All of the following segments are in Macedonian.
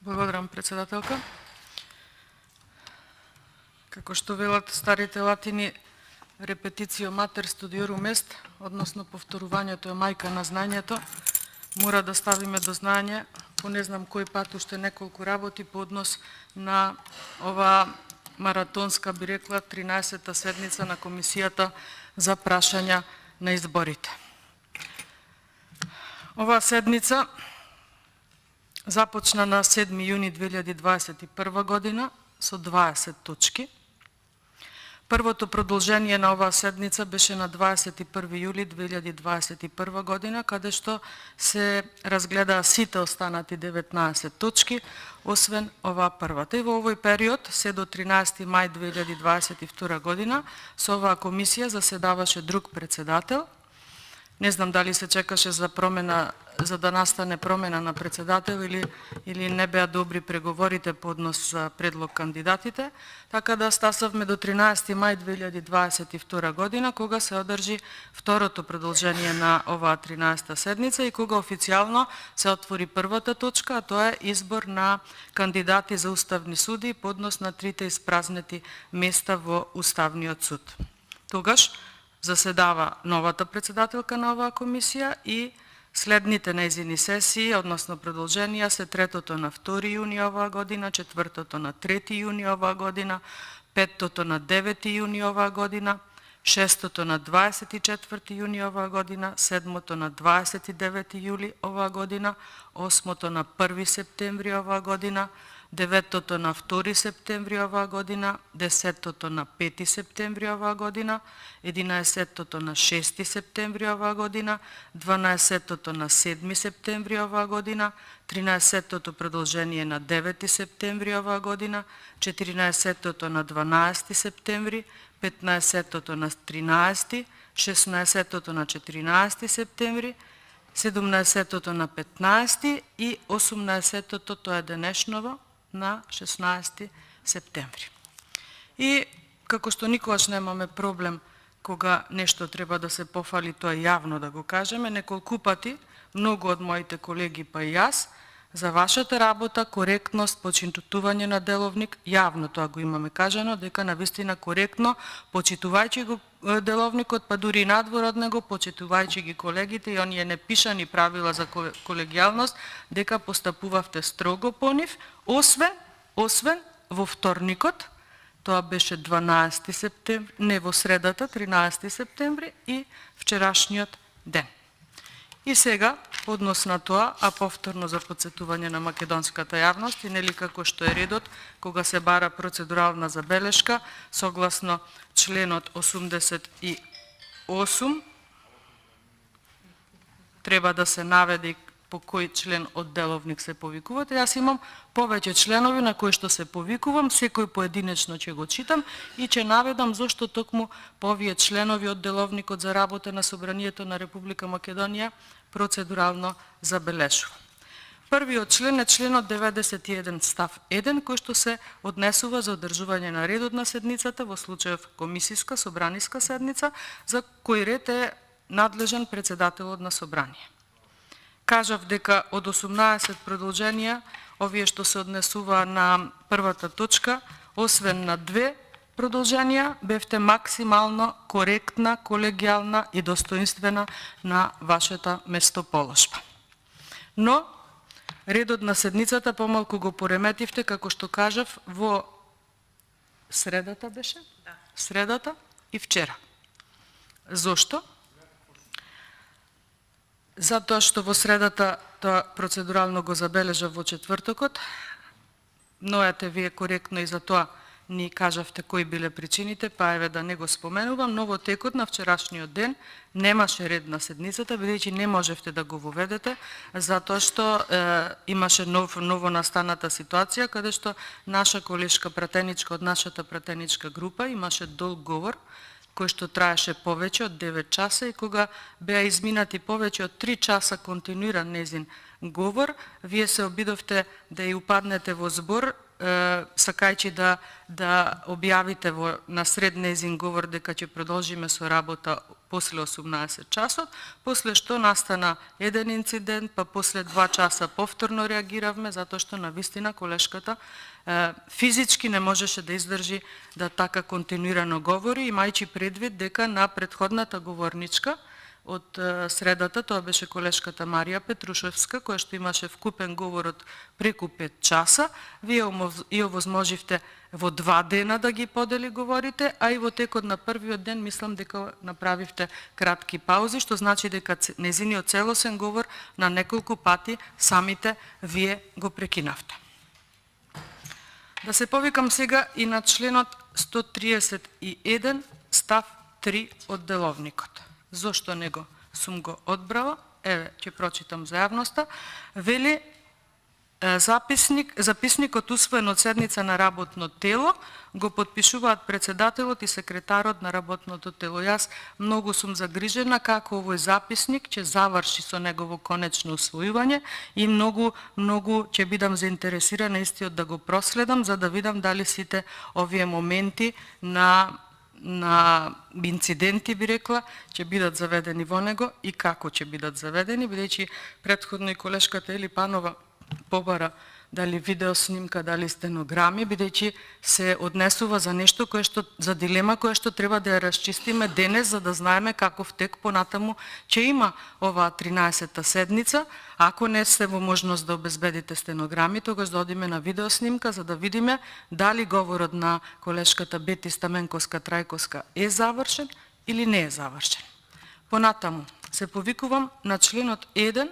Благодарам, председателка. Како што велат старите латини, репетицио матер студиорум ест, односно повторувањето е мајка на знањето, мора да ставиме до знање, по не знам кој пат уште неколку работи по однос на ова маратонска, би рекла, 13-та седница на Комисијата за прашања на изборите. Оваа седница започна на 7 јуни 2021 година со 20 точки. Првото продолжение на оваа седница беше на 21 јули 2021 година, каде што се разгледаа сите останати 19 точки, освен оваа првата. И во овој период, се до 13 мај 2022 година, со оваа комисија заседаваше друг председател. Не знам дали се чекаше за промена, за да настане промена на председател или не беа добри преговорите по однос за предлог кандидатите, така да стасавме до 13 мај 2022 година, кога се одржи второто продолжение на оваа 13-та седница и кога официјално се отвори првата точка, а тоа е избор на кандидати за уставни суди по однос на трите испразнети места во Уставниот суд. Тогаш заседава новата председателка на оваа комисија и следните нејзини сесии, односно продолженија, се третото на 2 јуни оваа година, четвртото на 3 јуни оваа година, петтото на 9 јуни оваа година, шестото на 24 јуни оваа година, седмото на 29 јули оваа година, осмото на 1 септември оваа година, деветото на 2 септември оваа година, 10-тото на 5 септември оваа година, 11-тото на 6 септември оваа година, 12-тото на 7 септември оваа година, 13-тото продолжение на 9 септември оваа година, 14-тото на 12 септември, 15-тото на 13, 16-тото на 14 септември, 17-тото на 15 и 18-тото, тоа е денешново, на 16 септември. И како што никогаш немаме проблем кога нешто треба да се пофали, тоа јавно да го кажеме, неколку пати, многу од моите колеги па и јас, за вашата работа, коректност, почитување на деловник, јавно тоа го имаме кажано, дека навистина коректно, почитувајќи го деловникот, па дури и надвор од него, почитувајќи ги колегите и оние непишани правила за колегијалност, дека постапувавте строго по нив, освен во вторникот, тоа беше 12 септември, не во средата, 13 септември и вчерашниот ден. И сега, однос на тоа, а повторно за подсетување на македонската јавност и нели како што е редот, кога се бара процедурална забелешка, согласно членот 88, треба да се наведе по кој член од деловник се повикувате. Јас имам повеќе членови на кои што се повикувам, секој поединечно ќе го читам и ќе наведам зошто токму по овие членови од деловникот за работа на Собранието на Република Македонија процедурално забелешува. Првиот член е членот 91 став 1, кој што се однесува за одржување на редот на седницата, во случајов комисиска, собраниска седница, за кој ред е надлежен председателот на собрание. Кажав дека од 18 продолженија, овие што се однесува на првата точка, освен на 2 продолженија, бевте максимално коректна, колегијална и достоинствена на вашата местоположба. Но, редот на седницата помалку го пореметивте, како што кажав, во средата беше? Да. Средата и вчера. Зошто? Затоа што во средата тоа процедурално го забележав во четвртокот, но ете вие коректно и за тоа ни кажавте кои биле причините, па еве да не го споменувам, но во текот на вчерашниот ден немаше ред на седницата, бидејќи не можевте да го воведете, затоа што имаше ново настаната ситуација, каде што наша колешка пратеничка од нашата пратеничка група имаше долг говор, кој што траеше повеќе од 9 часа и кога беа изминати повеќе од 3 часа континуиран незин говор, вие се обидовте да ја упаднете во збор, сакајќи да објавите на сред незин говор дека ќе продолжиме со работа после 18 часот, после што настана еден инцидент, па после 2 часа повторно реагиравме, затоа што навистина колешката физички не можеше да издржи да така континуирано говори, имајќи предвид дека на претходната говорничка од средата, тоа беше колешката Марија Петрушевска, која што имаше вкупен говор од преку 5 часа, вие овозможивте во 2 дена да ги подели говорите, а и во текот на првиот ден мислам дека направивте кратки паузи, што значи дека незиниот целосен говор на неколку пати самите вие го прекинавте. Да се повикам сега и на членот 131 став 3 од деловникот. Зошто него сум го одбрала? Еве, ќе прочитам за јавноста. Вели записникот усвоен од седница на работно тело го потпишуваат председателот и секретарот на работното тело. Јас многу сум загрижена како овој записник ќе заврши со негово конечно усвојување и многу ќе бидам заинтересирана истиот да го проследам за да видам дали сите овие моменти на инциденти, би рекла, ќе бидат заведени во него и како ќе бидат заведени, бидејќи претходно и колешката Ели Панова побара дали видеоснимка, дали стенограми, бидејќи се однесува за нешто за дилема која што треба да ја расчистиме денес, за да знаеме каков тек понатаму ќе има оваа 13-та седница. Ако не сте во можност да обезбедите стенограми, тогаш да одиме на видеоснимка, за да видиме дали говорот на колешката Бети Стаменковска-Трајковска е завршен или не е завршен. Понатаму се повикувам на членот 1,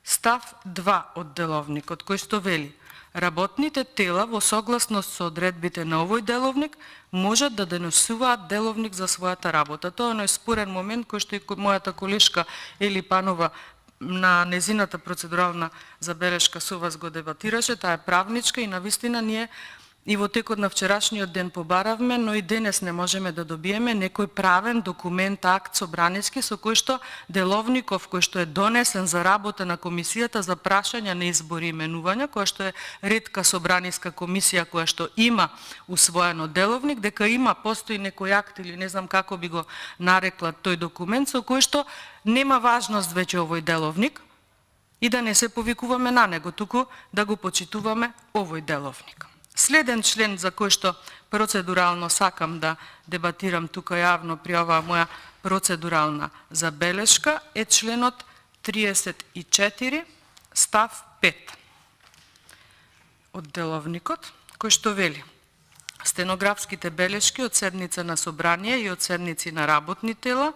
став 2 од деловникот, кој што вели: работните тела во согласност со одредбите на овој деловник можат да донесуваат деловник за својата работа. Тоа е спорен момент кој што и мојата колешка Ели Панова на незината процедурална забелешка со вас го дебатираше, таа е правничка и навистина ние и во текот на вчерашниот ден побаравме, но и денес не можеме да добиеме некој правен документ, акт собраниски со кој што деловников кој што е донесен за работа на комисијата за прашања на избори и именувања, која што е ретка собраниска комисија која што има усвоено деловник, дека постои некој акт или не знам како би го нарекла тој документ со кој што нема важност веќе овој деловник и да не се повикуваме на него, туку да го почитуваме овој деловник. Следен член за кој што процедурално сакам да дебатирам тука јавно при оваа моја процедурална забелешка е членот 34 став 5 од деловникот, кој што вели: стенографските белешки од седница на собрание и од седници на работни тела,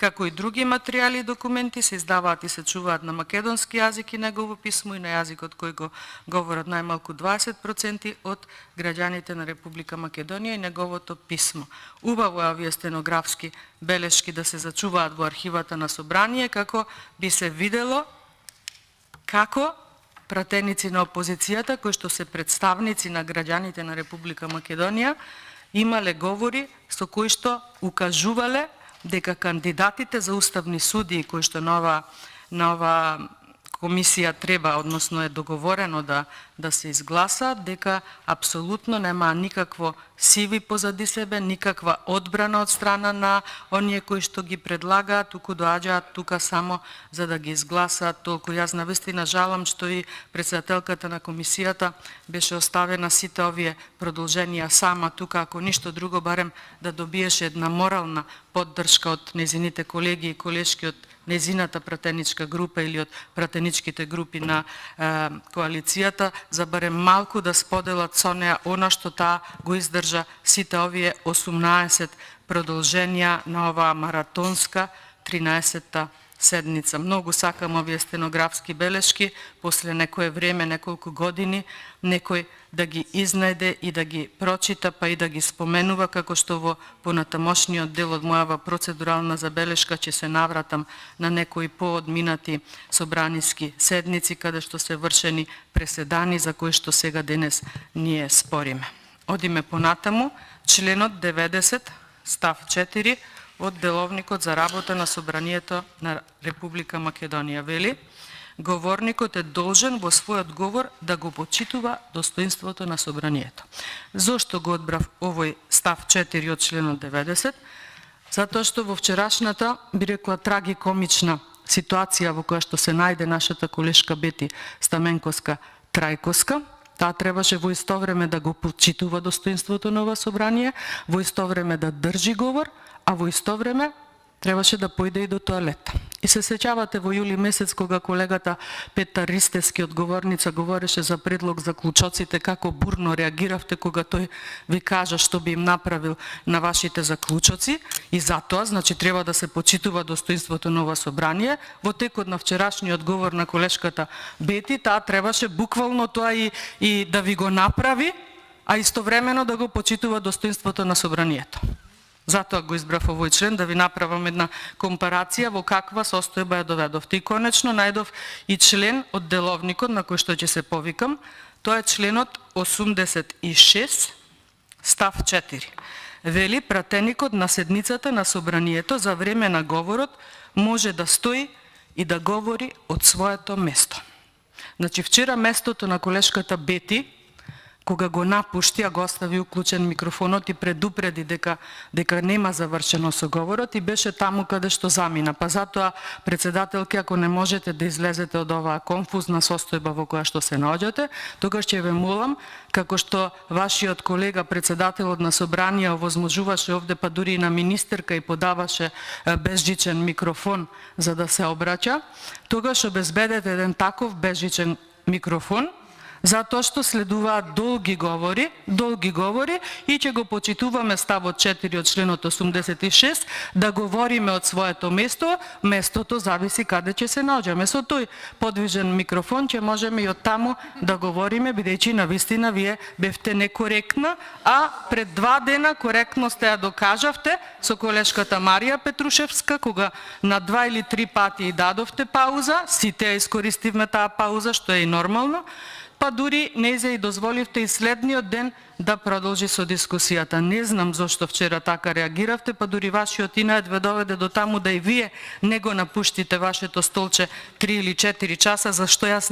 како и други материјали и документи се издаваат и се чуваат на македонски јазик и негово писмо и на јазикот кој го говорат најмалку 20% од граѓаните на Република Македонија и неговото писмо. Убаво е овие стенографски белешки да се зачуваат во архивата на собрание, како би се видело како пратеници на опозицијата, кои што се представници на граѓаните на Република Македонија, имале говори со кои што укажувале дека кандидатите за уставни судии кои што на ова комисија треба, односно е договорено да се изгласаат, дека апсолутно нема никакво сиви позади себе, никаква одбрана од страна на оние кои што ги предлагаат, туку доаѓаат тука само за да ги изгласаат толку. Јас навистина жалам што и председателката на комисијата беше оставена сите овие продолженија сама тука, ако ништо друго, барем да добиеше една морална поддршка од незините колеги и колешки од незината пратеничка група или од пратеничките групи на коалицијата, за барем малку да споделат со неа она што таа го издржа сите овие 18 продолженија на оваа маратонска 13-та седница. Многу сакам овие стенографски белешки, после некое време, неколку години, некој да ги изнајде и да ги прочита, па и да ги споменува, како што во понатамошниот дел од мојава процедурална забелешка ќе се навратам на некои поодминати собраниски седници, каде што се вршени преседани за кои што сега денес ние спориме. Одиме понатаму, членот 90, став 4, од Деловникот за работа на Собранието на Република Македонија вели: говорникот е должен во својот говор да го почитува достоинството на Собранието. Зошто го одбрав овој став 4 од членот 90? Затоа што во вчерашната, би рекла, трагикомична ситуација во која што се најде нашата колешка Бети Стаменковска Трајковска, таа требаше во исто време да го почитува достоинството на ова собрание, во исто време да држи говор, а во исто време требаше да појде и до тоалет. И се сеќавате во јули месец кога колегата Петар Ристевски од говорница говореше за предлог за клучоците, како бурно реагиравте кога тој ви кажа што би им направил на вашите заклучоци, и затоа, значи, треба да се почитува достоинството на ова собрание. Во текот на вчерашниот говор на колешката Бети, таа требаше буквално тоа и да ви го направи, а истовремено да го почитува достоинството на собранието. Затоа го избрав овој член, да ви направам една компарација во каква состојба ја доведовте. И конечно најдов и член од деловникот на кој што ќе се повикам, тоа е членот 86, став 4. Вели, пратеникот на седницата на собранието за време на говорот може да стои и да говори од своето место. Значи, вчера местото на колешката Бети, кога го напушти, а го остави уклучен микрофонот и предупреди дека нема завршено со говорот, и беше таму каде што замина. Па затоа, председателки, ако не можете да излезете од оваа конфузна состојба во која што се наоѓате, тогаш ќе ве молам, како што вашиот колега, председателот на собрание, овозможуваше овде, па дури и на министерка, и подаваше безжичен микрофон за да се обраќа, тогаш обезбедете еден таков безжичен микрофон, затоа што следуваат долги говори и ќе го почитуваме ставот 4 од членот 86, да говориме од своето место, местото зависи каде ќе се наоѓаме. Со тој подвижен микрофон ќе можеме и од таму да говориме, бидејќи навистина вие бевте некоректна, а пред 2 дена коректно сте ја докажавте со колешката Марија Петрушевска, кога на 2 или 3 пати и дадовте пауза, сите ја искористивме таа пауза, што е и нормално, па дури нејзе и дозволивте и следниот ден да продолжи со дискусијата. Не знам зошто вчера така реагиравте, па дури вашиот инат ве доведе до таму да и вие не го напуштите вашето столче 3 или 4 часа, зашто јас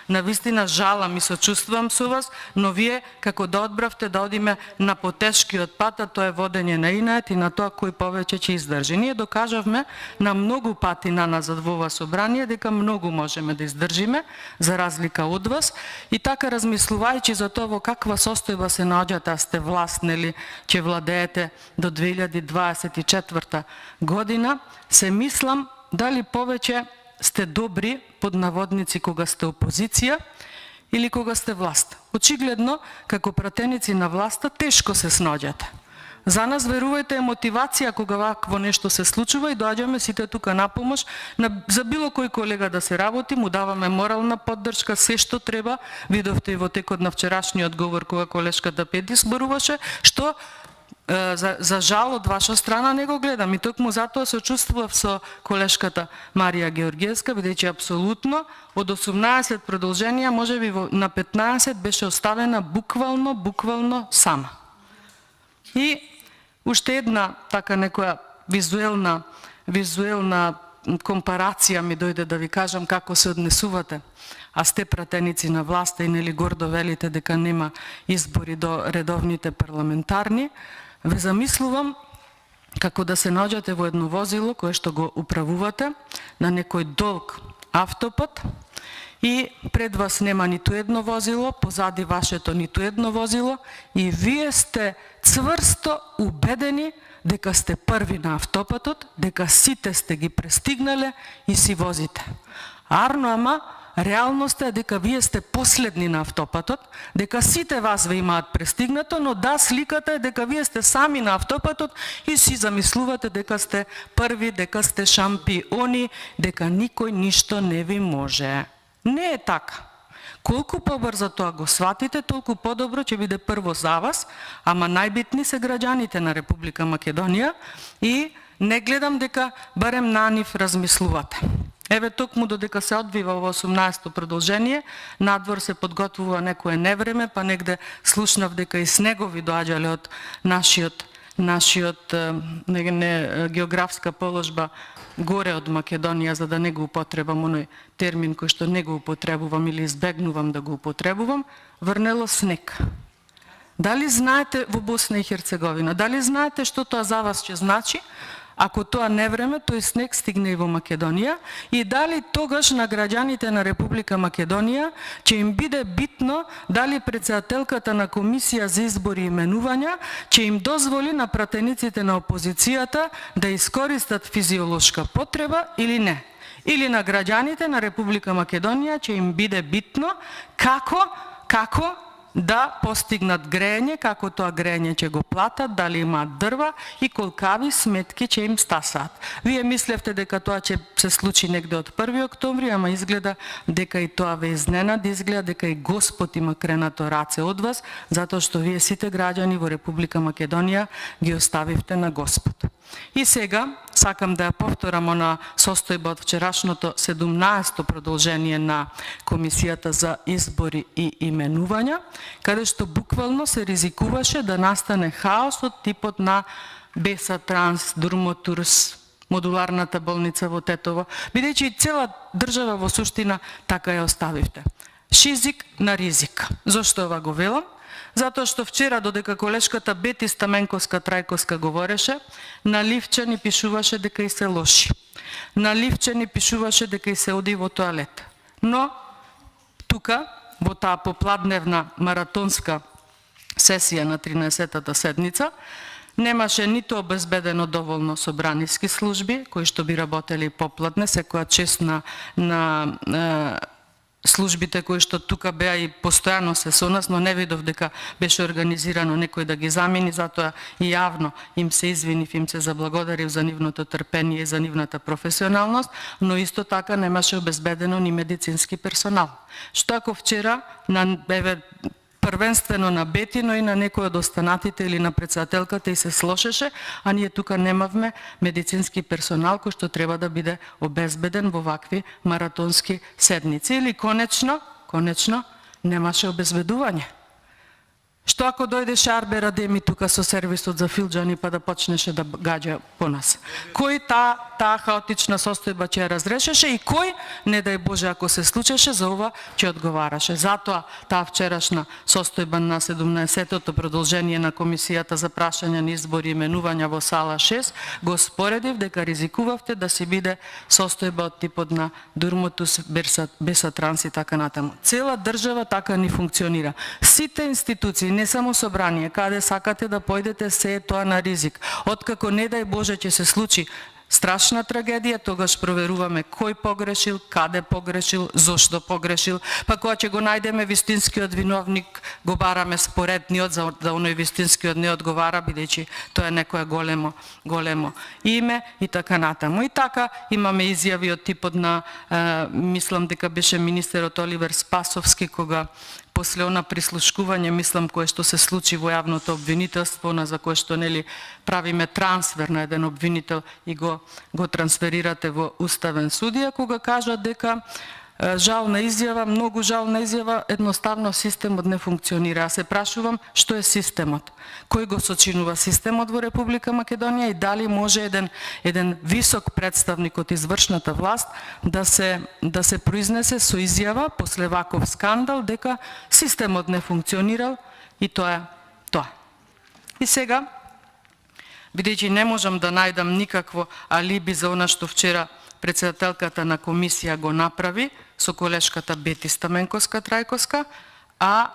навистина жалам и сочувствувам со вас, но вие како да одбравте да одиме на потешкиот пат, а тоа е водење на инат и на тоа кој повеќе ќе издржи. Ние докажавме на многу пати наназад во ова собрание дека многу можеме да издржиме, за разлика од вас, и така размислувајќи за тоа во каква состојба се наоѓате, а сте власт, нели, ќе владеете до 2024 година, се мислам дали повеќе сте добри, под наводници, кога сте опозиција или кога сте власт. Очигледно, како пратеници на власта, тешко се снаоѓате. За нас, верувајте, е мотивација кога вакво нешто се случува и доаѓаме сите тука на помош, за било кој колега да се работи, му даваме морална поддршка, се што треба. Видовте и во текот на вчерашниот говор кога колешката Пети зборуваше, што за жал од ваша страна не го гледам. И токму затоа се чувствував со колешката Марија Георгиевска, бидејќи апсолутно од 18 продолженија, можеби на 15 беше оставена буквално сама. И уште една така некоја визуелна компарација ми дојде да ви кажам како се однесувате, а сте пратеници на власта и нели гордо велите дека нема избори до редовните парламентарни. Ве замислувам како да се наоѓате во едно возило кое што го управувате на некој долг автопат и пред вас нема ниту едно возило, позади вашето ниту едно возило, и вие сте цврсто убедени дека сте први на автопатот, дека сите сте ги престигнале и си возите. Арно, ама реалноста е дека вие сте последни на автопатот, дека сите вас ве имаат престигнато, но да, сликата е дека вие сте сами на автопатот и си замислувате дека сте први, дека сте шампиони, дека никој ништо не ви може. Не е така. Колку побрзо тоа го сватите, толку подобро ќе биде прво за вас, ама најбитни се граѓаните на Република Македонија и не гледам дека барем на нив размислувате. Еве токму додека се одвива во 18-то продолжение, надвор се подготвува некое невреме, па негде слушнав дека и снегови доаѓале од нашиот географска положба горе од Македонија, за да не го употребам оној термин кој што не го употребувам или избегнувам да го употребувам, врнело снег. Дали знаете во Босна и Херцеговина? Дали знаете што тоа за вас ќе значи? Ако тоа не време, тој снег стигне и во Македонија, и дали тогаш на граѓаните на Република Македонија ќе им биде битно дали председателката на Комисија за избори и именувања ќе им дозволи на пратениците на опозицијата да искористат физиолошка потреба или не? Или на граѓаните на Република Македонија ќе им биде битно како да постигнат грејење, како тоа грејење ќе го платат, дали имаат дрва и колкави сметки ќе им стасаат. Вие мислевте дека тоа ќе се случи негде од 1 октомври, ама изгледа дека и тоа ве изненади, изгледа дека и Господ има кренато раце од вас, затоа што вие сите граѓани во Република Македонија ги оставивте на Господ. И сега сакам да ја повторам на состојба од вчерашното 17-то продолжение на Комисијата за избори и именувања, каде што буквално се ризикуваше да настане хаос од типот на Беса Транс, Дурмотурс, модуларната болница во Тетово, бидејќи цела држава во суштина така ја оставивте. Шизик на ризик. Зошто ова го велам? Затоа што вчера, додека колешката Бети Стаменковска-Трајковска говореше, на Ливчани пишуваше дека и се лоши. На Ливчани пишуваше дека и се оди во тоалет. Но, тука, во таа попладневна маратонска сесија на 13-та седница, немаше ниту обезбедено доволно собраниски служби, кои што би работели попладне, секоја чест на службите кои што тука беа и постојано се со нас, но не видов дека беше организирано некој да ги замени, затоа и јавно им се извинив, им се заблагодарив за нивното трпение и за нивната професионалност, но исто така немаше обезбедено ни медицински персонал. Што ако вчера првенствено на Бети, но и на некој од останатите или на председателката и се слошеше, а ние тука немавме медицински персонал кој што треба да биде обезбеден во вакви маратонски седници. Или конечно немаше обезбедување. Што ако дојдеше Арбер Адеми тука со сервисот за филџани па да почнеше да гаѓа по нас? Кој таа хаотична состојба ќе ја разрешеше и кој, не дај Боже ако се случеше, за ова ќе одговараше? Затоа таа вчерашна состојба на 17-тото продолжение на Комисијата за прашање на избори и именувања во сала 6 го споредив дека ризикувавте да си биде состојба од типот на Дурмотус, Беса Транс и така натаму. Цела држава така ни функционира. Сите институции, не само собрание, каде сакате да појдете, се е тоа на ризик. Откако не дај Боже ќе се случи страшна трагедија, тогаш проверуваме кој погрешил, каде погрешил, зошто погрешил, па кога ќе го најдеме вистинскиот виновник, го бараме споредниот за да оној вистинскиот не одговара, бидејќи тоа е некое големо име и така натаму. И така имаме изјави од типот на, мислам дека беше министерот Оливер Спасовски, кога после она прислушкување, мислам, кое што се случи во јавното обвинителство, за кое што нели правиме трансфер на еден обвинител и го трансферирате во уставен судија, кога кажат дека жална изјава, многу жална изјава, едноставно системот не функционира. Се прашувам што е системот? Кој го сочинува системот во Република Македонија и дали може еден висок представник од извршната власт да се произнесе со изјава после ваков скандал дека системот не функционирал и тоа е тоа. И сега, бидејќи не можам да најдам никакво алиби за она што вчера председателката на комисија го направи со колешката Бети Стаменковска-Трајковска, а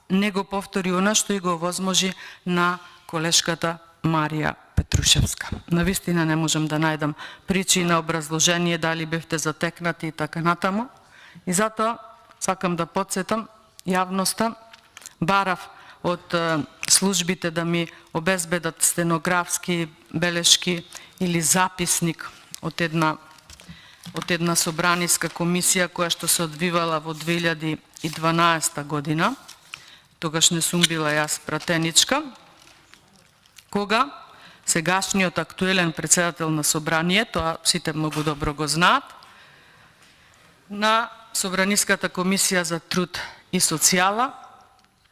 не го повтори она што и го возможи на колешката Марија Петрушевска. Навистина не можам да најдам причина, образложение, дали бевте затекнати и така натаму. И затоа сакам да потсетам јавноста, барав од службите да ми обезбедат стенографски белешки или записник од една собраниска комисија која што се одвивала во 2012 година. Тогаш не сум била јас пратеничка, кога сегашниот актуелен председател на собрание, тоа сите многу добро го знаат, на Собраниската комисија за труд и социјала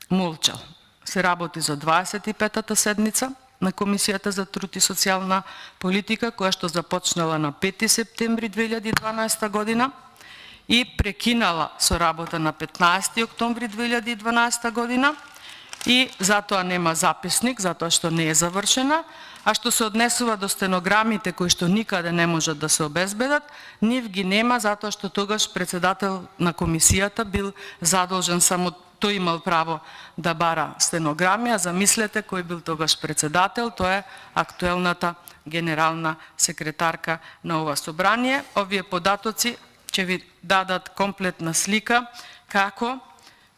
молчал. Се работи за 25-та седница на Комисијата за труд и социјална политика, која што започнала на 5 септември 2012 година и прекинала со работа на 15 октомври 2012 година и затоа нема записник, затоа што не е завршена, а што се однесува до стенограмите кои што никаде не можат да се обезбедат, нив ги нема затоа што тогаш председател на комисијата бил задолжен, само тој имал право да бара стенограми, а замислете кој бил тогаш председател, тоа е актуелната генерална секретарка на ова собрание. Овие податоци ќе ви дадат комплетна слика како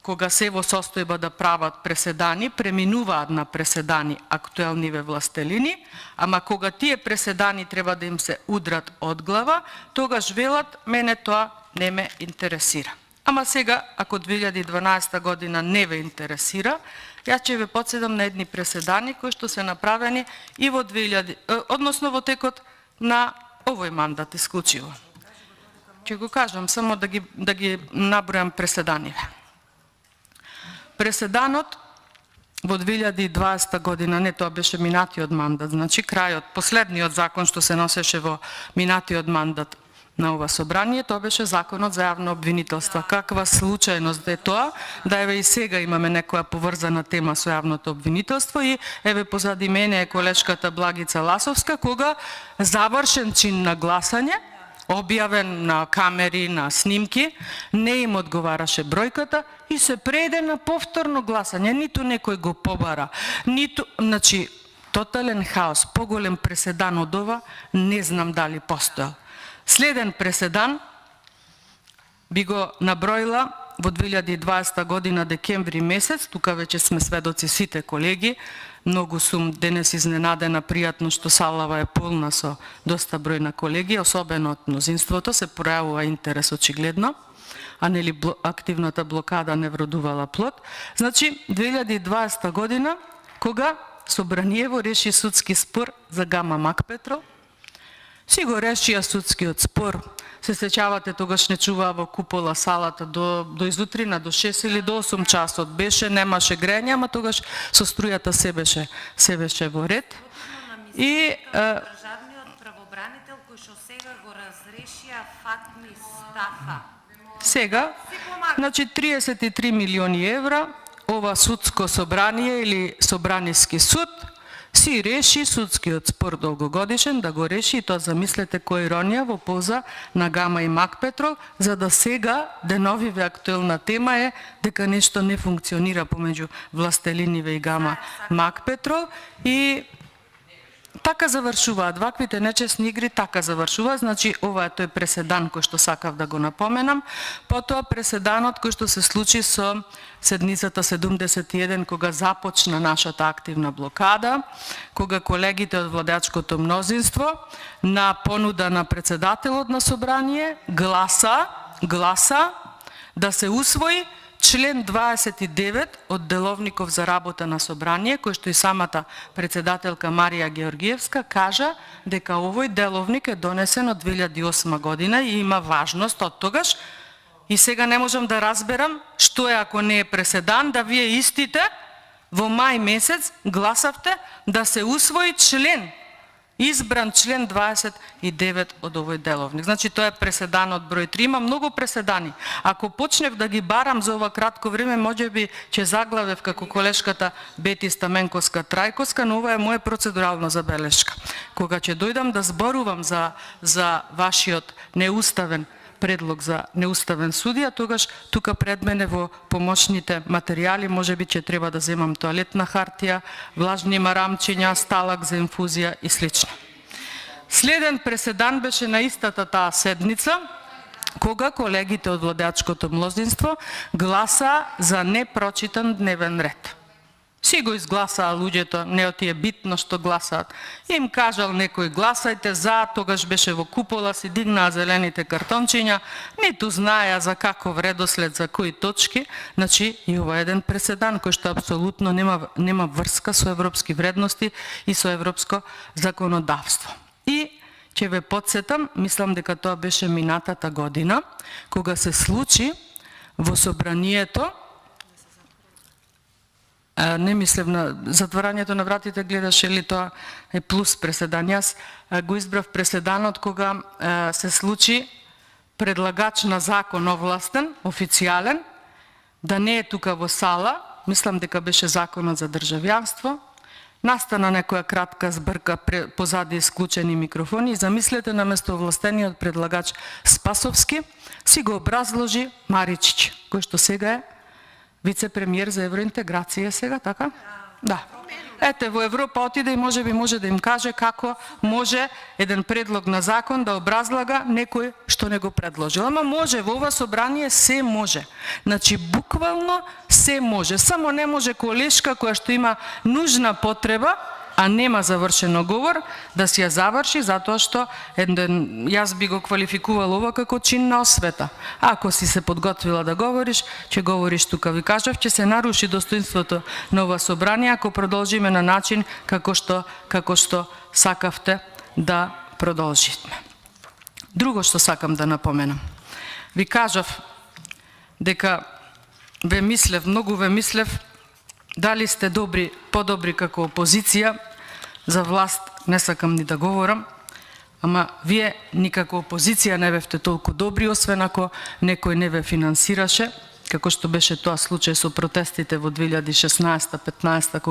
кога се во состојба да прават преседани, преминуваат на преседани актуелниве властелини, ама кога тие преседани треба да им се удрат од глава, тогаш велат, мене тоа не ме интересира. Ама сега, ако 2012 година не ве интересира, јас ќе ве подседам на едни преседани кои што се направени и во односно во текот на овој мандат исклучиво. Ќе го кажам, само да ги набројам преседаниве. Преседанот во 2020 година, не, тоа беше минатиот мандат, значи крајот, последниот закон што се носеше во минатиот мандат на ова собрание, тоа беше законот за јавно обвинителство. Каква случајност е тоа, да еве и сега имаме некоја поврзана тема со јавното обвинителство и еве позади мене е колешката Благица Ласовска, кога завршен чин на гласање, објавен на камери, на снимки, не им одговараше бројката и се преде на повторно гласање. Ниту некој го побара, ниту, значи, тотален хаос, поголем преседан од ова, не знам дали постоел. Следен преседан би го наброила во 2020 година декември месец, тука веќе сме сведоци сите колеги, многу сум денес изненадена, пријатно што салава е полна со доста број на колеги, особено од мнозинството, се пројавува интерес очигледно, а нели активната блокада не вродувала плод. Значи, 2020 година, кога Собраниево реши судски спор за Гама Макпетрол, си го решија судскиот спор. Се сеќавате, тогаш не чуваа во купола салата до изутрина, до 6 или до 8 часот беше, немаше грење, ама тогаш со струјата се беше во ред. И државниот правобранител кој што сега го разрешија Фатми Стафа. Сега, значи 33 милиони евра, ова судско собрание или собраниски суд си реши судскиот спор долгогодишен, да го реши, и тоа замислете која иронија во полза на Гама и Макпетрол, за да сега деновиве актуелна тема е дека нешто не функционира помеѓу властелиниве и Гама Макпетрол и така завршуваат ваквите нечесни игри, така завршува. Значи ова е тој преседан кој што сакав да го напоменам. Потоа преседанот кој што се случи со седницата 71 кога започна нашата активна блокада, кога колегите од владеачкото мнозинство на понуда на председателот на собрание гласа да се усвои член 29 од Деловников за работа на собрание, кој што и самата председателка Марија Георгиевска кажа дека овој деловник е донесен од 2008 година и има важност од тогаш. И сега не можам да разберам што е ако не е преседан да вие истите во мај месец гласавте да се усвои избран член 29 од овој деловник. Значи тоа е преседанот број 3, има многу преседани. Ако почнев да ги барам за ова кратко време, можеби ќе заглавев како колешката Бети Стаменковска Трајковска, но ова е моја процедурална забелешка. Кога ќе дојдам да зборувам за вашиот неуставен предлог за неуставен судија, тогаш тука пред мене во помошните материјали можеби ќе треба да земам тоалетна хартија, влажни марамчиња, сталак за инфузија и слично. Следен преседан беше на истата таа седница, кога колегите од владеачкото мнозинство гласа за непрочитан дневен ред. Си го изгласаа луѓето, не оти е битно што гласаат. Им кажал некој гласајте за, тогаш беше во купола, си дигнаа зелените картончиња, ниту знаеа за каков редослед, за кои точки. Значи и ова е еден преседан кој што апсолутно нема врска со европски вредности и со европско законодавство. И ќе ве подсетам, мислам дека тоа беше минатата година, кога се случи во собранието, не мислев на затворањето на вратите, гледаше ли тоа е плюс преседан. Јас го избрав преседанот кога се случи предлагач на закон овластен, официјален, да не е тука во сала, мислам дека беше законот за државјанство, настана некоја кратка збрка позади исклучени микрофони и замислете наместо овластениот предлагач Спасовски си го образложи Маричич, кој што сега е вице-премиер за евроинтеграција сега, така? Да. Ете, во Европа отиде и може да им каже како може еден предлог на закон да образлага некој што не го предложил. Ама може, во ова собрание се може. Значи, буквално се може. Само не може колешка која што има нужна потреба, а нема завршено говор, да си ја заврши, затоа што јас би го квалификувал ова како чин на освета. Ако си се подготвила да говориш, ќе говориш тука. Ви кажав, ќе се наруши достоинството на ова собрание ако продолжиме на начин како што сакавте да продолжиме. Друго што сакам да напоменам. Ви кажав дека многу ве мислев, дали сте добри, подобри како опозиција, за власт не сакам ни да говорам, ама вие никако опозиција не бевте толку добри, освен ако некој не ве финансираше, како што беше тоа случај со протестите во 2016-15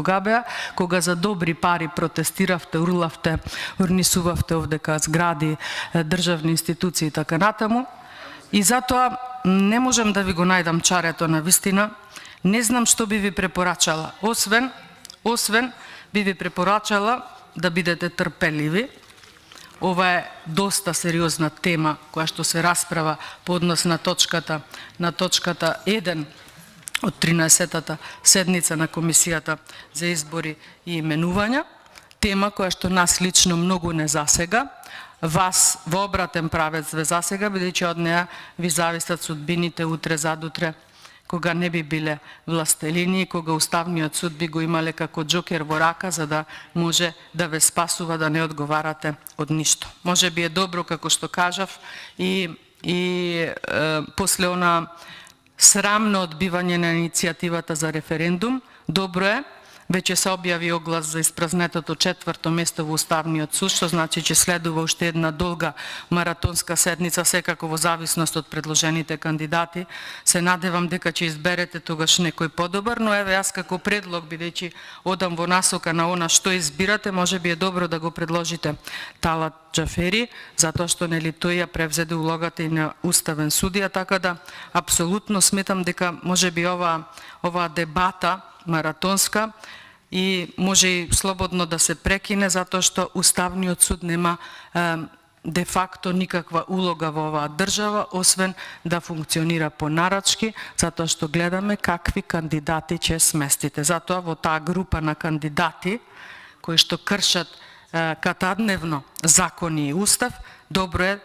кога за добри пари протестиравте, урлавте, урнисувавте овдека згради, државни институции и така натаму. И затоа не можам да ви го најдам чарето на вистина. Не знам што би ви препорачала, освен би ви препорачала да бидете трпеливи. Ова е доста сериозна тема која што се расправа по однос на точката 1 од 13-та седница на Комисијата за избори и именувања. Тема која што нас лично многу не засега, вас во обратен правец ве засега, бидејќи од неа ви зависат судбините утре, задутре, кога не би биле властелини, кога Уставниот суд би го имале како џокер во рака, за да може да ве спасува да не одговарате од ништо. Може би е добро, како што кажав, и после она срамно одбивање на иницијативата за референдум, добро е, веќе се објави оглас за испразнетото 4-то место во Уставниот суд, што значи че следува уште една долга маратонска седница, секако во зависност од предложените кандидати. Се надевам дека ќе изберете тогаш некој подобар, но еве јас како предлог, бидејќи одам во насока на она што избирате, може би е добро да го предложите Талат Џафери, затоа што нели тој ја превзеде улогата и на уставен судија, така да апсолутно сметам дека може би ова дебата маратонска и може и слободно да се прекине, затоа што Уставниот суд нема де факто никаква улога во оваа држава, освен да функционира по нарачки, затоа што гледаме какви кандидати ќе сместите. Затоа во таа група на кандидати кои што кршат катадневно закони и устав, добро е,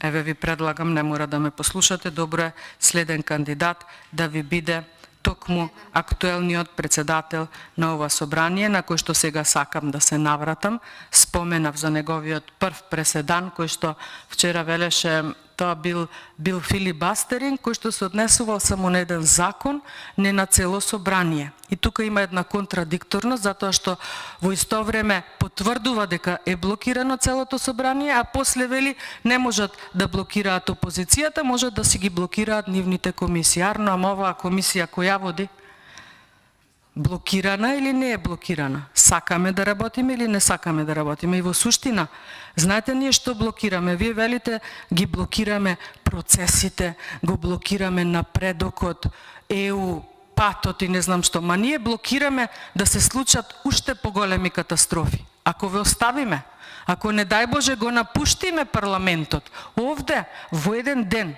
еве ви предлагам, не мора да ме послушате, добро е следен кандидат да ви биде токму актуелниот председател на ова собрание, на кој што сега сакам да се навратам. Споменав за неговиот прв преседан, кој што вчера велеше тоа бил филибастеринг, кој што се однесувал само на еден закон, не на цело собрание. И тука има една контрадикторност, затоа што во исто време потврдува дека е блокирано целото собрание, а после вели не можат да блокираат опозицијата, можат да си ги блокираат нивните комисии. Арно, ама оваа комисија која води? Блокирана или не е блокирана? Сакаме да работиме или не сакаме да работиме? И во суштина, знаете ние што блокираме? Вие велите ги блокираме процесите, го блокираме напредокот, ЕУ, патот и не знам што, ма ние блокираме да се случат уште поголеми катастрофи. Ако ве оставиме, ако не дај Боже го напуштиме парламентот, овде во еден ден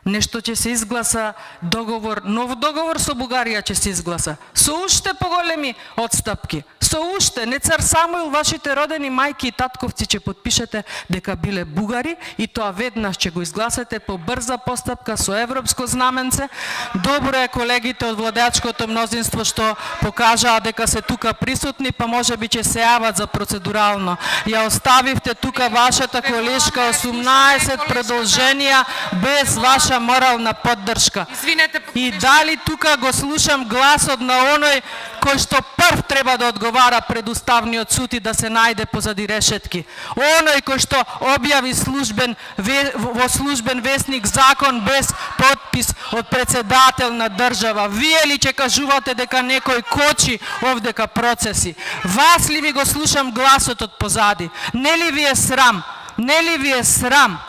нешто ќе се изгласа договор, нов договор со Бугарија ќе се изгласа, со уште поголеми одстапки, со уште, не цар Самуил, вашите родени мајки и татковци ќе подпишете дека биле бугари и тоа веднаш ќе го изгласате по брза постапка со европско знаменце. Добро е колегите од владеачкото мнозинство што покажаа дека се тука присутни, па може би ќе се јават за процедурално. Ја оставивте тука вашата колешка 18 продолженија без ваша ваша морална поддршка? Извинете, И дали тука го слушам гласот на оној кој што прв треба да одговара пред Уставниот суд и да се најде позади решетки. Оној кој што објави во службен весник закон без подпис од председател на држава. Вие ли ќе кажувате дека некој кочи овдека процеси? Вас ли ви го слушам гласот од позади? Нели ви е срам? Нели ви е срам?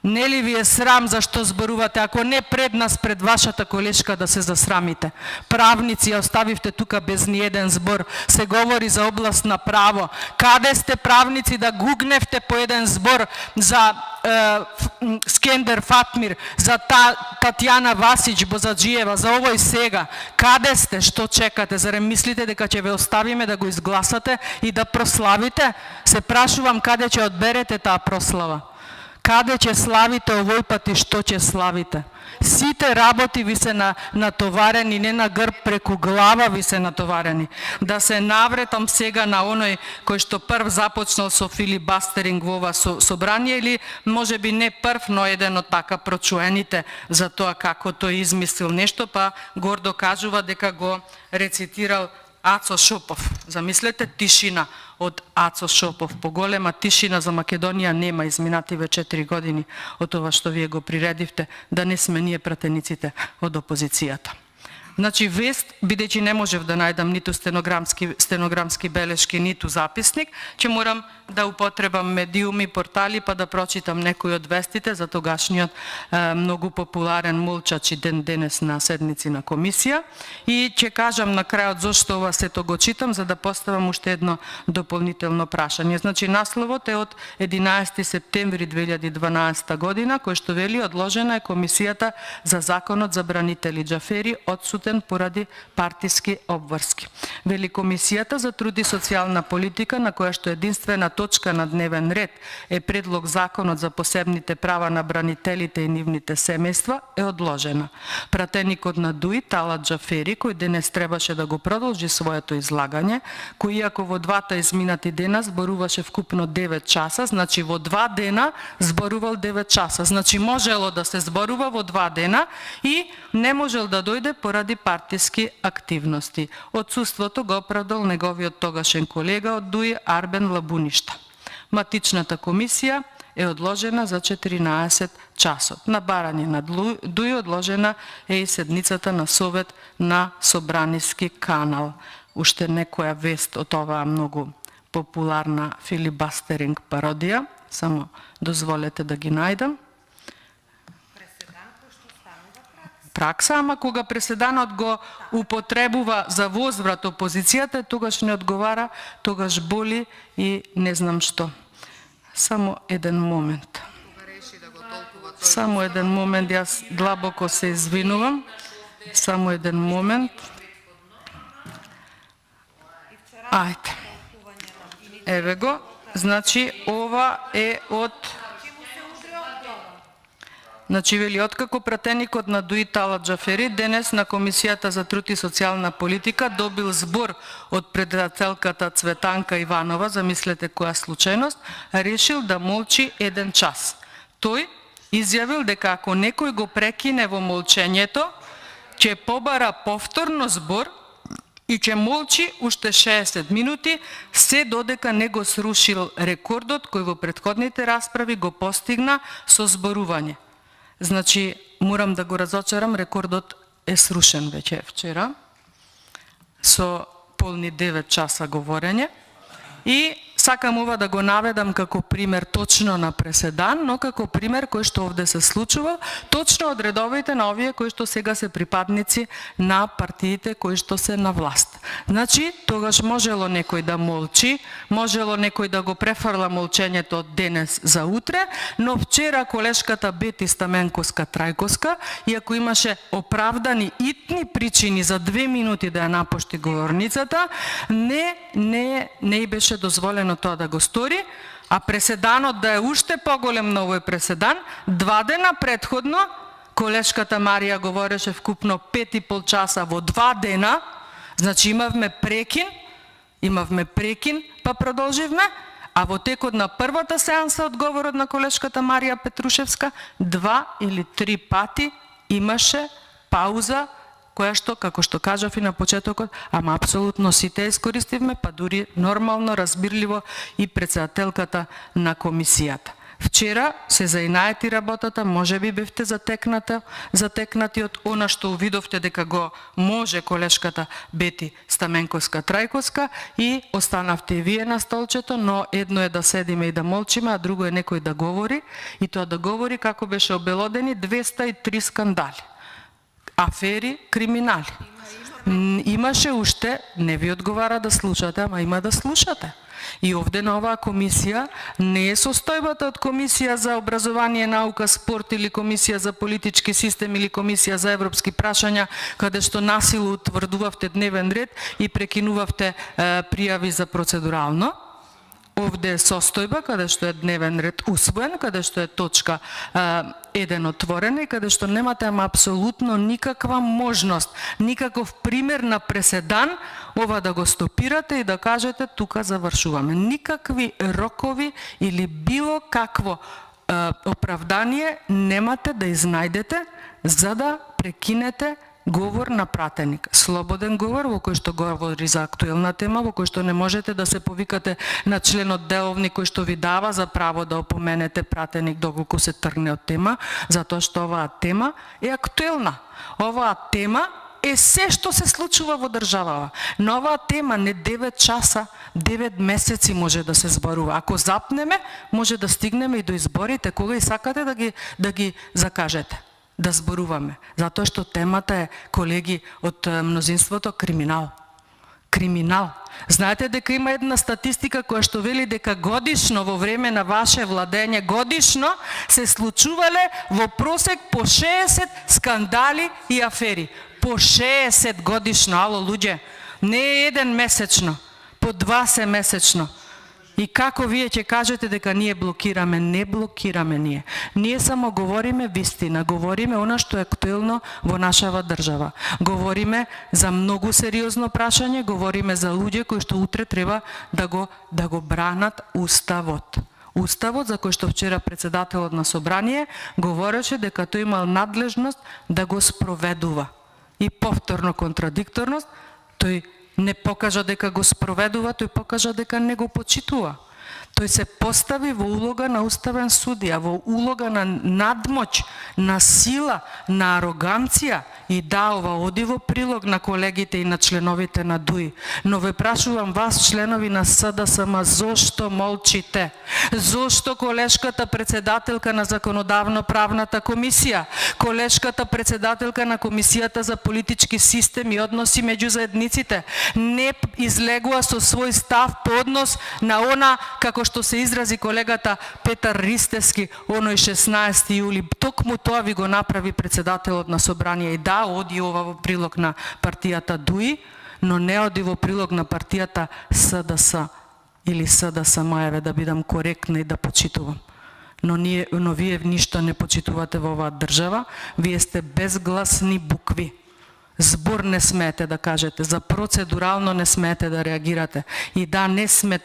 Нели ви е срам зашто зборувате, ако не пред нас, пред вашата колешка да се засрамите? Правници ја оставивте тука без ниеден збор. Се говори за област на право. Каде сте правници да гугневте по еден збор за Скендер Фатмир, за Татјана Васич Бозаджиева, за овој сега? Каде сте? Што чекате? Зарем мислите дека ќе ве оставиме да го изгласате и да прославите? Се прашувам каде ќе одберете таа прослава? Каде ќе славите овој пат и што ќе славите? Сите работи ви се натоварени, не на грб, преку глава ви се натоварени. Да се навретам сега на оној кој што прв започнал со филибастеринг во ова собрание, или може би не прв, но еден од така прочуените за тоа како тој измислил нешто, па гордо кажува дека го рецитирал Ацо Шопов. Замислете, тишина од Ацо Шопов. Поголема тишина за Македонија нема изминативе 4 години од тоа што вие го приредивте, да не сме ние пратениците од опозицијата. Значи, вест, бидејќи не можев да најдам ниту стенограмски белешки, ниту записник, ќе морам да употребам медиуми, портали, па да прочитам некои од вестите за тогашниот многу популарен Молчачи ден денес на седници на комисија. И ќе кажам на крајот зошто ова сето го читам, за да поставам уште едно дополнително прашање. Значи, насловот е од 11 септември 2012 година, кој што вели одложена е комисијата за законот за бранители Џафери, одсутен поради партиски обврски. Вели комисијата за труд и социјална политика, на која што единствена точка на дневен ред е предлог законот за посебните права на бранителите и нивните семејства, е одложена. Пратеникот на ДУИ, Талат Џафери, кој денес требаше да го продолжи своето излагање, кој иако во двата изминати дена зборуваше вкупно 9 часа, значи во 2 дена зборувал 9 часа. Значи можело да се зборува во 2 дена и не можел да дојде поради партиски активности. Отсуството го оправдал неговиот тогашен колега од ДУИ Арбен Лабуништа. Матичната комисија е одложена за 14 часот. На барање на ДУИ одложена е и седницата на Совет на Собраниски канал. Уште некоја вест од оваа многу популарна филибастеринг пародија. Само дозволете да ги најдам. Пракса, ама кога преседанот го употребува за возврат опозицијата, тогаш не одговара, тогаш боли и не знам што. Само еден момент. Само еден момент, јас длабоко се извинувам. Само еден момент. Ајде. Еве го. Значи, ова е од... Значи, вели, откако пратеникот на ДУИ Талат Џафери денес на Комисијата за труд и социјална политика добил збор од председателката Цветанка Иванова, замислете која случајност, решил да молчи 1 час. Тој изјавил дека ако некој го прекине во молчењето, ќе побара повторно збор и ќе молчи уште 60 минути, се додека не го срушил рекордот кој во претходните расправи го постигна со зборување. Значи, морам да го разочарам, рекордот е срушен веќе вчера, со полни 9 часа говорење. И сакам ова да го наведам како пример точно на преседан, но како пример кој што овде се случува, точно од редовите на овие кои што сега се припадници на партиите кои што се на власт. Значи, тогаш можело некој да молчи, можело некој да го префрла молчењето од денес за утре, но вчера колешката Бети Стаменковска-Трајковска, иако имаше оправдани итни причини за 2 минути да ја напушти говорницата, не беше дозволено тоа да го стори, а преседанот да е уште поголем на овој преседан, 2 дена предходно колешката Марија говореше вкупно 5,5 часа во 2 дена, значи имавме прекин, па продолживме, а во текот на првата сеанса од говорот на колешката Марија Петрушевска 2 или 3 пати имаше пауза, која што, како што кажав и на почетокот, ама апсолутно сите искористивме, па дури нормално, разбирливо и председателката на комисијата. Вчера се заинаети работата, може би бевте затекнати од она што увидовте дека го може колешката Бети Стаменковска-Трајковска и останавте и вие на столчето, но едно е да седиме и да молчиме, а друго е некој да говори, и тоа да говори како беше обелодени 203 скандали, афери, криминали. Имаше уште, не ви одговара да слушате, ама има да слушате. И овде на оваа комисија не е состојбата од комисија за образование, наука, спорт или комисија за политички систем или комисија за европски прашања, каде што насилу утврдувавте дневен ред и прекинувавте пријави за процедурално. Овде е состојба каде што е дневен ред усвоен, каде што е точка 1 отворена и каде што немате ама апсолутно никаква можност, никаков пример на преседан ова да го стопирате и да кажете тука завршуваме. Никакви рокови или било какво оправдание немате да изнајдете за да прекинете говор на пратеник. Слободен говор во кој што говори за актуелна тема, во кој што не можете да се повикате на членот деловник кој што ви дава за право да опоменете пратеник доколку се тргне од тема, затоа што оваа тема е актуелна. Оваа тема е се што се случува во државава. На оваа тема не 9 часа, 9 месеци може да се зборува. Ако запнеме, може да стигнеме и до изборите, кога и сакате да ги закажете, да зборуваме. Затоа што темата е, колеги од мнозинството, криминал. Криминал. Знаете дека има една статистика која што вели дека годишно во време на ваше владење, годишно се случувале во просек по 60 скандали и афери. По 60 годишно, ало луѓе, не е еден месечно, по 2 се месечно. И како вие ќе кажете дека ние блокираме? Не блокираме ние. Ние само говориме вистина, говориме она што е актуелно во нашава држава. Говориме за многу сериозно прашање, говориме за луѓе кои што утре треба да го бранат уставот. Уставот за кој што вчера председателот на собрание говореше дека тој имал надлежност да го спроведува. И повторно контрадикторност, тој не покажа дека го спроведува, тој покажа дека не го почитува. Тој се постави во улога на уставен судија, во улога на надмоќ, на сила, на ароганција и да, ова оди во прилог на колегите и на членовите на ДУИ. Но ве прашувам вас, членови на СДСМ, зошто молчите? Зошто колешката председателка на Законодавно-правната комисија, колешката председателка на Комисијата за политички систем и односи меѓу заедниците не излегува со свој став по однос на она, како што се изрази колегата Петар Ристевски, оној 16 јули, токму тоа ви го направи председателот на собрание. И да, оди ова во прилог на партијата ДУИ, но не оди во прилог на партијата СДС или СДСМ, еве да бидам коректна и да почитувам. Но вие ништо не почитувате во оваа држава, вие сте безгласни букви. Збор не смеете да кажете, за процедурално не смеете да реагирате. И да, не сме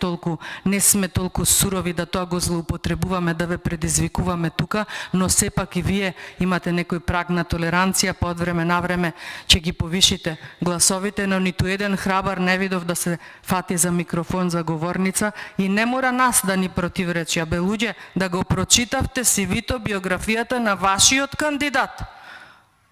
толку сурови да тоа го злоупотребуваме, да ве предизвикуваме тука, но сепак и вие имате некој праг на толеранција, па од време на време ќе ги повишите гласовите, но ниту еден храбар не видов да се фати за микрофон, за говорница и не мора нас да ни противречи. Абе луѓе, да го прочитавте CV-то, биографијата на вашиот кандидат.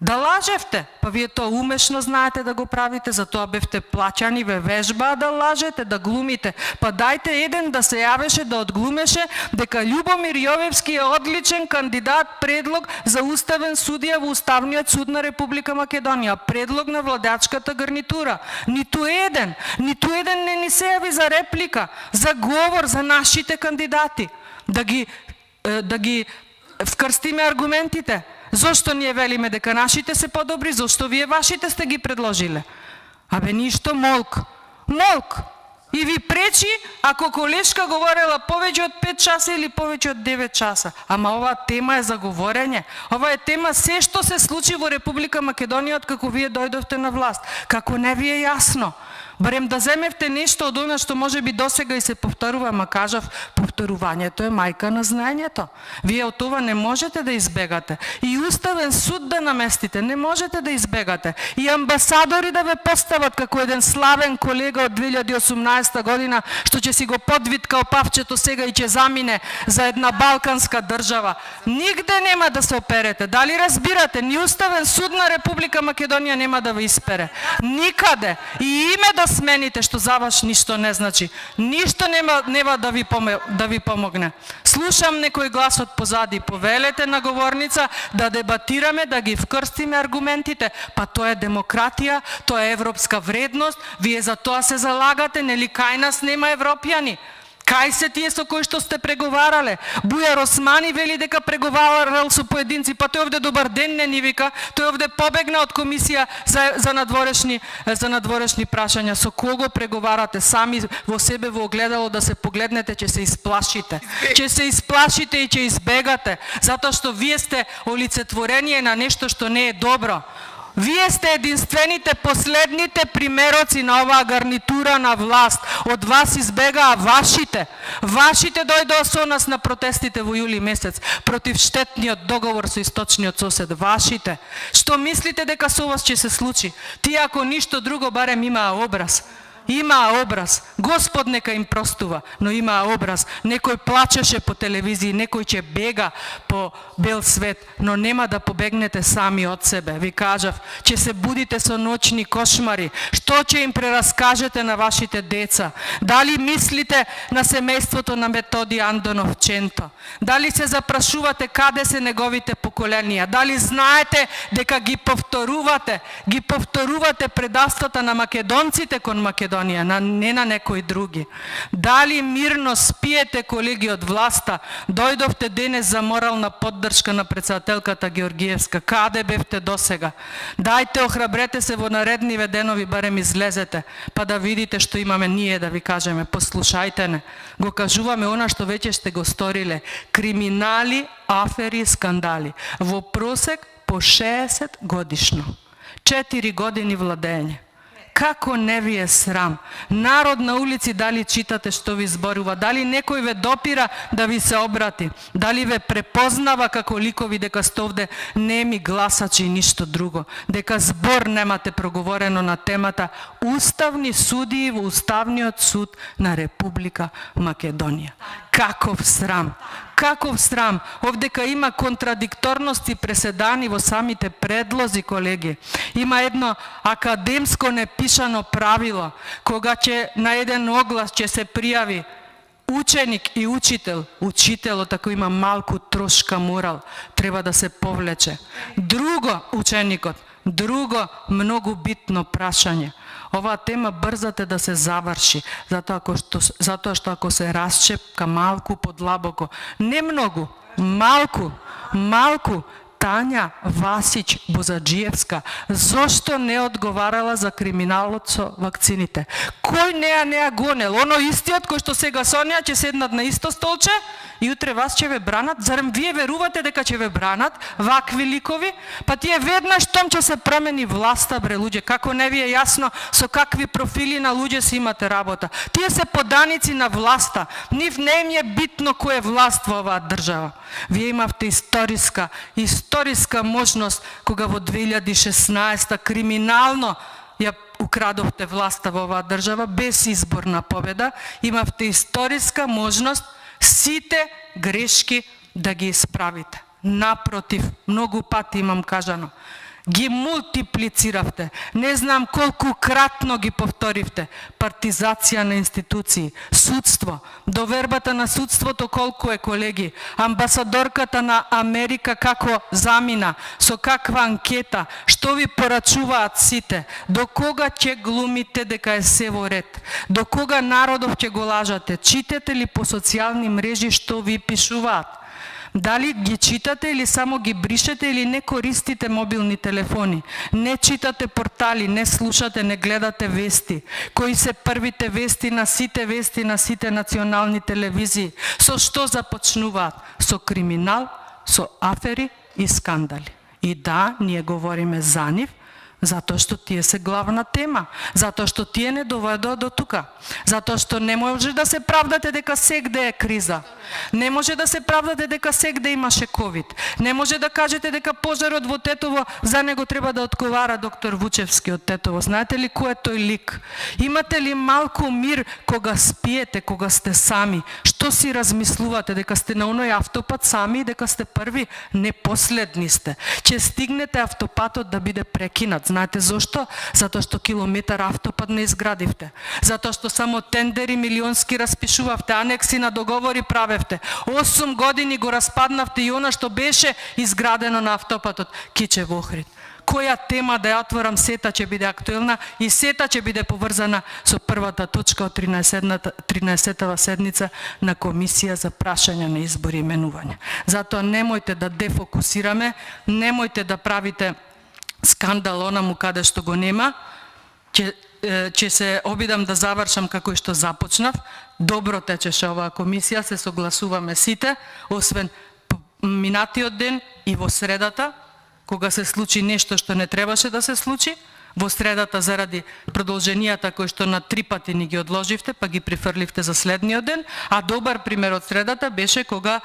Да лажевте, па вие тоа умешно знаете да го правите, затоа бевте плаќани, ве вежбаа да лажете, да глумите. Па дајте еден да се јавеше, да одглумеше дека Љубомир Јовевски е одличен кандидат, предлог за уставен судија во Уставниот суд на Република Македонија, предлог на владачката гарнитура. Ниту еден не ни се јави за реплика, за говор за нашите кандидати, да ги вкрстиме аргументите. Зошто ние велиме дека нашите се подобри, зошто вие вашите сте ги предложиле? Абе ништо, молк. И ви пречи ако колешка говорела повеќе од 5 часа или повеќе од 9 часа. Ама оваа тема е за говорење. Ова е тема се што се случи во Република Македонија откако вие дојдовте на власт. Како не ви е јасно? Барем да земевте нешто од она што може би досега и се повторува, ма кажав, повторувањето е мајка на знаењето. Вие од това не можете да избегате. И Уставен суд да наместите, не можете да избегате. И амбасадори да ве постават како еден славен колега од 2018 година, што ќе си го подвиткал павчето сега и ќе замине за една балканска држава. Нигде нема да се оперете. Дали разбирате? Ни Уставен суд на Република Македонија нема да ве испере. Никаде. И име да смените, што за вас ништо не значи. Ништо нема да ви помогне. Слушам некој глас од позади, повелете на говорница да дебатираме, да ги вкрстиме аргументите. Па тоа е демократија, тоа е европска вредност, вие за тоа се залагате, нели кај нас нема европјани? Кај се тие со кои што сте преговарале? Бујар Османи вели дека преговарал со поединци, па тој овде добар ден не ни вика, тој овде побегна од комисија за надворешни прашања. Со кого преговарате? Сами во себе во огледало да се погледнете, ќе се исплашите. Ќе се исплашите и ќе избегате, затоа што вие сте олицетворение на нешто што не е добро. Вие сте единствените последните примероци на оваа гарнитура на власт. Од вас избегаа вашите. Вашите дојдоа со нас на протестите во јули месец против штетниот договор со источниот сосед. Вашите. Што мислите дека со вас ќе се случи? Тие ако ништо друго барем имаа образ. Имаа образ. Господ нека им простува, но имаа образ. Некој плачеше по телевизии, некој ќе бега по бел свет, но нема да побегнете сами од себе. Ви кажав, ќе се будите со ноќни кошмари. Што ќе им прераскажете на вашите деца? Дали мислите на семејството на Методи Андонов Ченто? Дали се запрашувате каде се неговите поколенија? Дали знаете дека ги повторувате предавствата на македонците кон Македонија, не на некои други? Дали мирно спиете, колеги од власта? Дојдовте денес за морална поддршка на председателката Георгиевска. Каде бевте досега? Дајте, охрабрете се во наредниве денови, барем излезете, па да видите што имаме ние да ви кажеме. Послушајте не. Го кажуваме она што веќе сте го сториле. Криминали, афери, скандали. Во просек по 60 годишно. 4 години владење. Како не ви е срам? Народ на улици, дали читате што ви зборува? Дали некој ве допира да ви се обрати? Дали ве препознава како ликови дека сте овде неми гласачи и ништо друго? Дека збор немате проговорено на темата уставни судии во Уставниот суд на Република Македонија? Каков срам! Каков срам! Овдека има контрадикторности преседани во самите предлози, колеги. Има едно академско непишано правило, кога ќе на еден оглас ќе се пријави ученик и учител, учителот ако има малку трошка морал, треба да се повлече. Друго, ученикот, друго многу битно прашање. Оваа тема брзате да се заврши, затоа што ако се расчепка малку подлабоко, не многу, малку, Тања Васич Бозаджиевска, зошто не одговарала за криминалот со вакцините? Кој не ја гонел? Оно истиот кој што сега со неа ќе седнат на исто столче и утре вас ќе ве бранат? Зарем вие верувате дека ќе ве бранат вакви ликови? Па тие веднаш том ќе се промени власта, бре луѓе. Како не ви е јасно со какви профили на луѓе си имате работа? Тие се поданици на власта. Нив не им е битно кој е власт во оваа држава. Вие имавте историска можност кога во 2016 криминално ја украдовте власта во оваа држава без изборна победа. Имавте историска можност сите грешки да ги исправите. Напротив, многу пати имам кажано, ги мултиплициравте. Не знам колку кратно ги повторивте. Партизација на институции, судство, довербата на судството колку е, колеги. Амбасадорката на Америка како замина, со каква анкета, што ви порачуваат сите. До кога ќе глумите дека е се во ред? До кога народов ќе го лажате? Читате ли по социјални мрежи што ви пишуваат? Дали ги читате или само ги бришете или не користите мобилни телефони? Не читате портали, не слушате, не гледате вести. Кои се првите вести на сите национални телевизии? Со што започнуваат? Со криминал, со афери и скандали. И да, ние говориме за нив, Затоа што тие се главна тема, затоа што тие не доведоа до тука, затоа што не може да се правдате дека сегде е криза, не може да се правдате дека сегде имаше ковид, не може да кажете дека пожарот во Тетово за него треба да одговара доктор Вучевски од Тетово. Знаете ли кој е тој лик? Имате ли малку мир кога спиете, кога сте сами? Што си размислувате дека сте на оној автопат сами и дека сте први? Не, последни сте. Ќе стигнете автопатот да биде прекинат. Знаете зошто? Затоа што километар автопат не изградивте. Затоа што само тендери милионски распишувавте, анекси на договори правевте. 8 години го распаднавте и она што беше изградено на автопатот Кичево Охрид. Која тема да ја отворам, сета ќе биде актуелна и сета ќе биде поврзана со првата точка од 13-тава седница на Комисија за прашања на избори и именување. Затоа немојте да дефокусираме, немојте да правите скандал онаму каде што го нема. Ќе се обидам да завршам како и што започнав. Добро течеше оваа комисија, се согласуваме сите, освен минатиот ден и во средата, кога се случи нешто што не требаше да се случи, во средата заради продолженијата кои што на 3 пати ни ги одложивте, па ги прифрливте за следниот ден, а добар пример од средата беше кога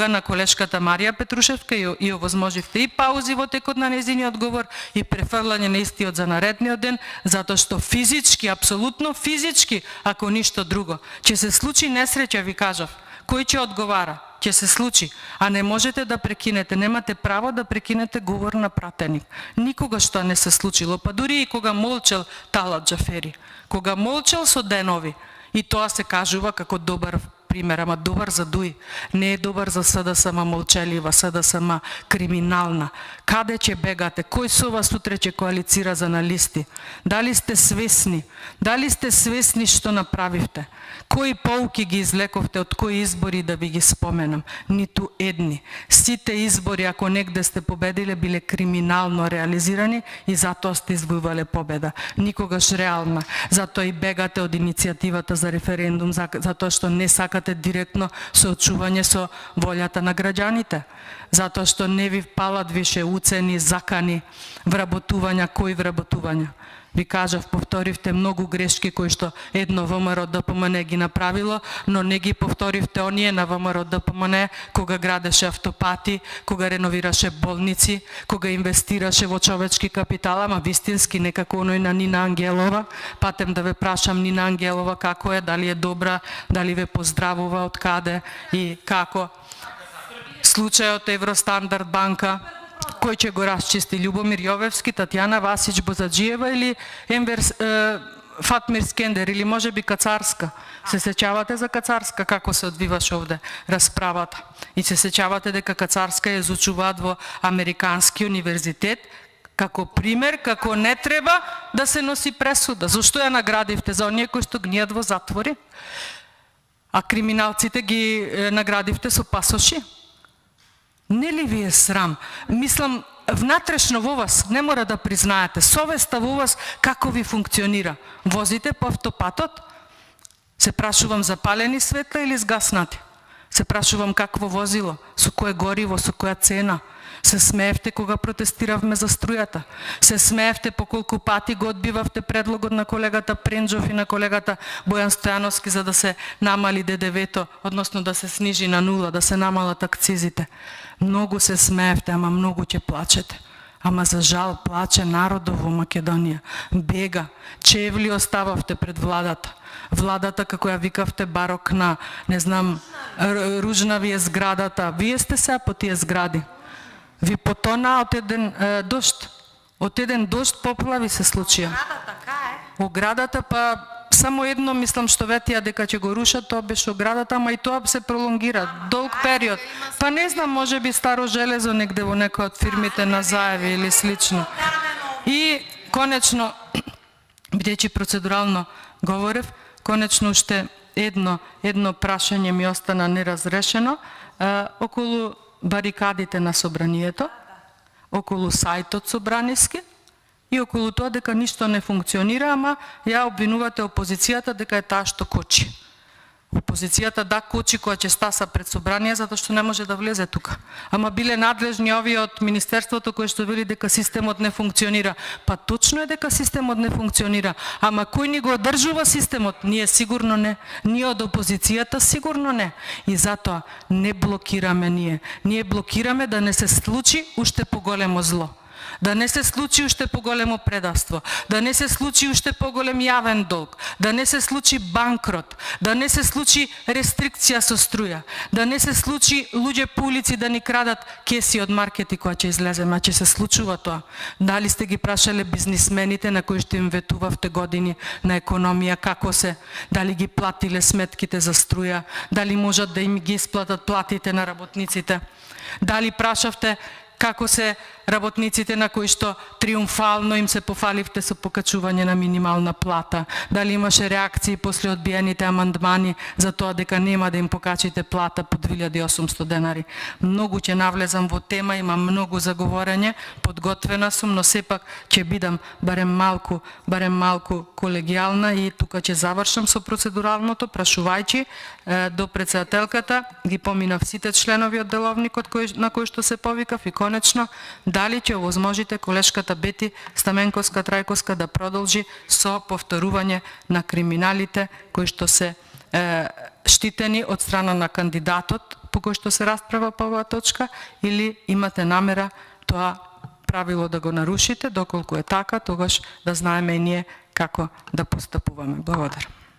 на колешката Марија Петрушевска и овозможивте и паузи во текот на нејзиниот говор и префрлање на истиот за наредниот ден, затоа што физички, апсолутно физички, ако ништо друго, ќе се случи несреќа, ви кажав. Кој ќе одговара? Ќе се случи, а не можете да прекинете, немате право да прекинете говор на пратеник. Никогаш тоа не се случило, па дури и кога молчел Талат Џафери, кога молчел со денови, и тоа се кажува како добар пример, ама добар за Дуи, не е добар за СДСМ молчелива, СДСМ криминална. Каде ќе бегате? Кој со вас утре ќе коалицира за на листи? Дали сте свесни? Дали сте свесни што направивте? Кои поуки ги излековте, од кои избори да ви ги споменам? Ниту едни. Сите избори, ако негде сте победиле, биле криминално реализирани и затоа сте извојувале победа. Никогаш реална. Затоа и бегате од иницијативата за референдум, затоа што не сакате директно соочување со волјата на граѓаните. Затоа што не ви палат више уцени, закани, вработувања, кои вработувања. Ви кажав, повторивте многу грешки кои што едно ВМРО ДПМН ги направило, но не ги повторивте оние на ВМРО ДПМН кога градеше автопати, кога реновираше болници, кога инвестираше во човечки капитал, ама вистински некако оној на Нина Ангелова. Патем да ве прашам Нина Ангелова како е, дали е добра, дали ве поздравува, од каде и како. Случајот Евростандард банка, кој ќе го расчисти? Љубомир Јовевски, Татјана Васич Бозаджиева или Фатмир Скендер или можеби Кацарска? Се сеќавате за Кацарска како се одвиваше овде расправата? И се сеќавате дека Кацарска ја изучуваат во Американски универзитет како пример, како не треба да се носи пресуда. Зошто ја наградивте? За оние кои што гнијат во затвори? А криминалците ги наградивте со пасоши? Не ли ви е срам? Мислам, внатрешно во вас, не мора да признаете, совеста во вас како ви функционира? Возите по автопатот? Се прашувам запалени светла или сгаснати? Се прашувам какво возило, со кое гориво, со која цена? Се смеевте кога протестиравме за струјата. Се смеевте по колку пати го одбивавте предлогот на колегата Пренџов и на колегата Бојан Стојановски за да се намали ДДВ-то, односно да се снижи на нула, да се намалат акцизите. Многу се смеевте, ама многу ќе плачете. Ама за жал плаче народот во Македонија. Бега, чевли остававте пред владата. Владата како ја викавте барокна, не знам, ружна ви е зградата. Вие сте сега по тие згради. Ви потона од еден дожд. Од еден дожд поплави се случија. Оградата, па само едно мислам што ветија дека ќе го рушат, тоа беше оградата, ама и тоа се пролонгира долг период. Па не знам, можеби старо железо негде во некоја од фирмите на Заеви или слично. И конечно, бидејќи процедурално говорев, конечно уште едно прашање ми остана неразрешено околу барикадите на собранието, околу сајтот собраниски и околу тоа дека ништо не функционира, ама ја обвинувате опозицијата дека е таа што кочи. Опозицијата да кочи која ќе стаса пред собрание затоа што не може да влезе тука. Ама биле надлежни овие од Министерството кои што вели дека системот не функционира. Па точно е дека системот не функционира, ама кој ни го одржува системот? Ние сигурно не. Ние од опозицијата сигурно не. И затоа не блокираме ние. Ние блокираме да не се случи уште поголемо зло. Да не се случи уште поголемо предавство, да не се случи уште поголем јавен долг, да не се случи банкрот, да не се случи рестрикција со струја, да не се случи луѓе по улици да ни крадат кеси од маркети која ќе излеземе, а ќе се случува тоа. Дали сте ги прашале бизнисмените на кои што им ветувавте години на економија како се, дали ги платиле сметките за струја, дали можат да им ги исплатат платите на работниците, дали прашавте како се работниците на кои што триумфално им се пофаливте со покачување на минимална плата, дали имаше реакции после одбиените амандмани за тоа дека нема да им покачите плата по 2800 денари. Многу ќе навлезам во тема, имам многу за говорење, подготвена сум, но сепак ќе бидам барем малку колегијална и тука ќе завршам со процедуралното, прашувајќи до претседателката, ги поминав сите членови од деловникот на кои што се повикав и конечно, дали ќе овозможите колешката Бети Стаменковска-Трајковска да продолжи со повторување на криминалите кои што се штитени од страна на кандидатот по кој што се расправа по оваа точка, или имате намера тоа правило да го нарушите? Доколку е така, тогаш да знаеме и ние како да постапуваме. Благодарам.